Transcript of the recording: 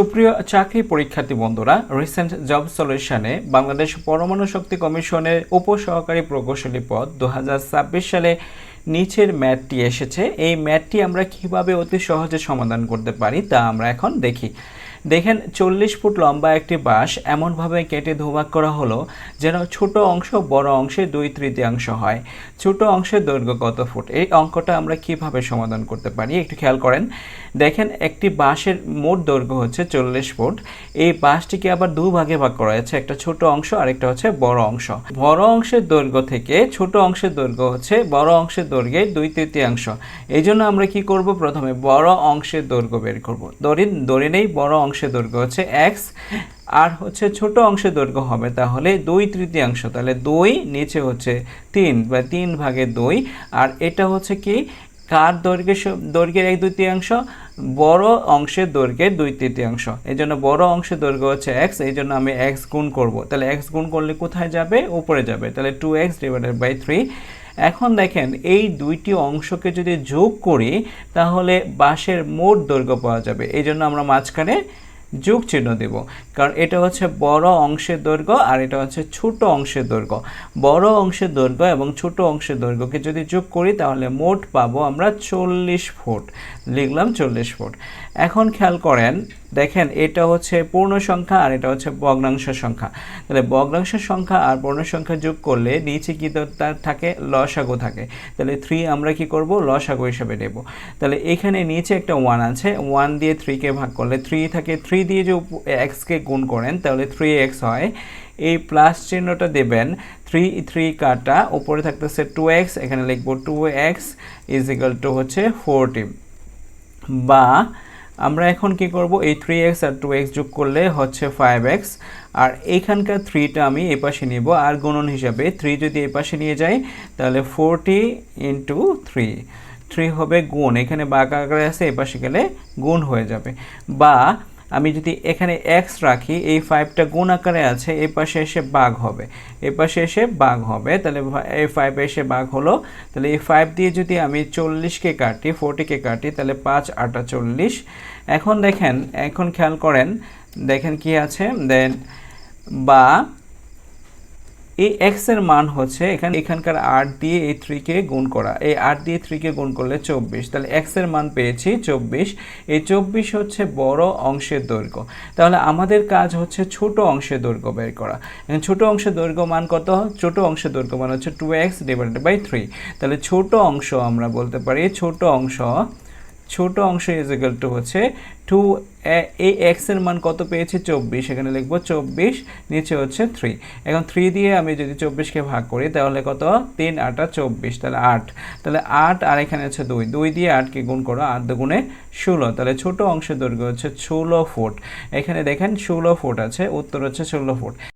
সুপ্রিয় চাকরি পরীক্ষার্থী বন্ধুরা, রিসেন্ট জব সলিউশনে বাংলাদেশ পরমাণু শক্তি কমিশনের উপসহকারী প্রকৌশলী পদ 2026 সালে নিচের ম্যাথটি এসেছে। এই ম্যাথটি আমরা কিভাবে অতি সহজে সমাধান করতে পারি তা আমরা এখন দেখি। দেখেন, 40 ফুট লম্বা একটি বাঁশ এমনভাবে কেটে দুভাগ করা হলো যেন ছোট অংশ বড় অংশে 2/3 হয়। ছোট অংশের দৈর্ঘ্য কত ফুট? এই অঙ্কটা আমরা কিভাবে সমাধান করতে পারি একটু খেয়াল করেন। দেখেন, একটি বাঁশের মোট দৈর্ঘ্য হচ্ছে 40 ফুট। এই বাঁশটিকে আবার দুভাগে ভাগ করা হয়েছে, একটা ছোট অংশ আর একটা হচ্ছে বড় অংশ। বড় অংশের দৈর্ঘ্য থেকে ছোট অংশের দৈর্ঘ্য হচ্ছে বড় অংশের দৈর্ঘ্যের 2/3। এই জন্য আমরা কি করব, প্রথমে বড় অংশের দৈর্ঘ্য বের করব। ধরে নেই বড় অংশের দৈর্ঘ্য হচ্ছে x, আর হচ্ছে ছোট অংশের দৈর্ঘ্য হবে তাহলে 2/3। তাহলে 2 নিচে হচ্ছে 3 বা 3/2, আর এটা হচ্ছে কি কার দৈর্ঘ্যের 1/2, বড় অংশের দৈর্ঘ্যের 2/3। এই জন্য বড় অংশের দৈর্ঘ্য হচ্ছে x, এই জন্য আমি x গুণ করব। তাহলে x গুণ করলে কোথায় যাবে? উপরে যাবে। তাহলে 2x/3। এখন দেখেন, এই দুইটি অংশকে যদি যোগ করি তাহলে বাঁশের মোট দৈর্ঘ্য পাওয়া যাবে। এই জন্য আমরা মাঝখানে যোগ চিহ্ন দেব, কারণ এটা হচ্ছে বড় অংশের দৈর্ঘ্য আর এটা হচ্ছে ছোট অংশের দৈর্ঘ্য। বড় অংশের দৈর্ঘ্য এবং ছোট অংশের দৈর্ঘ্যকে যদি যোগ করি তাহলে মোট পাবো আমরা 40 ফুট। লিখলাম 40 ফুট। এখন খেয়াল করেন, দেখেন এটা হচ্ছে পূর্ণ সংখ্যা আর এটা হচ্ছে ভগ্নাংশ সংখ্যা। তাহলে ভগ্নাংশ সংখ্যা আর পূর্ণ সংখ্যা যোগ করলে নিচে কি তার থাকে? লসাগু থাকে। তাহলে 3 আমরা কি করব? লসাগু হিসেবে নেব। তাহলে এখানে নিচে একটা 1 আছে, 1 দিয়ে 3কে ভাগ করলে 3 থাকে। 3 দিয়ে যে x-কে গুণ করেন তাহলে 3x হয়। এই প্লাস চিহ্নটা দেবেন, 3 কাটা, উপরে থাকতেছে 2x, এখানে লিখব 2x হচ্ছে 40। বা আমরা এখন কি করব, এই 3x আর 2x যোগ করলে হচ্ছে 5x, আর এইখানকার 3টা আমি এই পাশে নিব, আর গুণন হিসাবে 3 যদি এই পাশে নিয়ে যাই তাহলে 40 × 3 হবে গুণ, এখানে বাঁকা আকারে আছে, এই পাশে গেলে গুণ হয়ে যাবে। বা আমি যদি এখানে x রাখি, এই 5টা গুণ আকারে আছে, এই পাশে এসে ভাগ হবে, এই পাশে এসে ভাগ হবে, তাহলে এই 5 এসে ভাগ হলো। তাহলে এই 5 দিয়ে যদি আমি 40কে কাটি, 40কে কাটি, তাহলে 5 8 40। এখন দেখেন, এখন খেয়াল করেন, দেখেন কি আছে, দেন বা এই x এর মান হচ্ছে এখানকার 8 দিয়ে এই 3কে গুণ করা, এই 8 দিয়ে 3কে গুণ করলে 24। তাহলে x এর মান পেয়েছি 24। এই 24 হচ্ছে বড় অংশের দৈর্ঘ্য। তাহলে আমাদের কাজ হচ্ছে ছোট অংশের দৈর্ঘ্য বের করা। এখন ছোট অংশের দৈর্ঘ্য মান কত? ছোট অংশের দৈর্ঘ্য মান হচ্ছে 2x/3। তাহলে ছোট অংশ আমরা বলতে পারি, ছোট অংশ হচ্ছে 2, এই x এর মান কত পেয়েছি? 24, এখানে লিখব 24, নিচে হচ্ছে 3। এখন 3 দিয়ে আমি যদি 24কে ভাগ করি তাহলে কত? 3 8 24, তাহলে 8। তাহলে 8 আর এখানে হচ্ছে 2 দিয়ে 8কে গুণ করো, 8 দুগুণে 16। তাহলে ছোট অংশের দৈর্ঘ্য হচ্ছে 16 ফুট। এখানে দেখেন 16 ফুট আছে, উত্তর হচ্ছে 16 ফুট।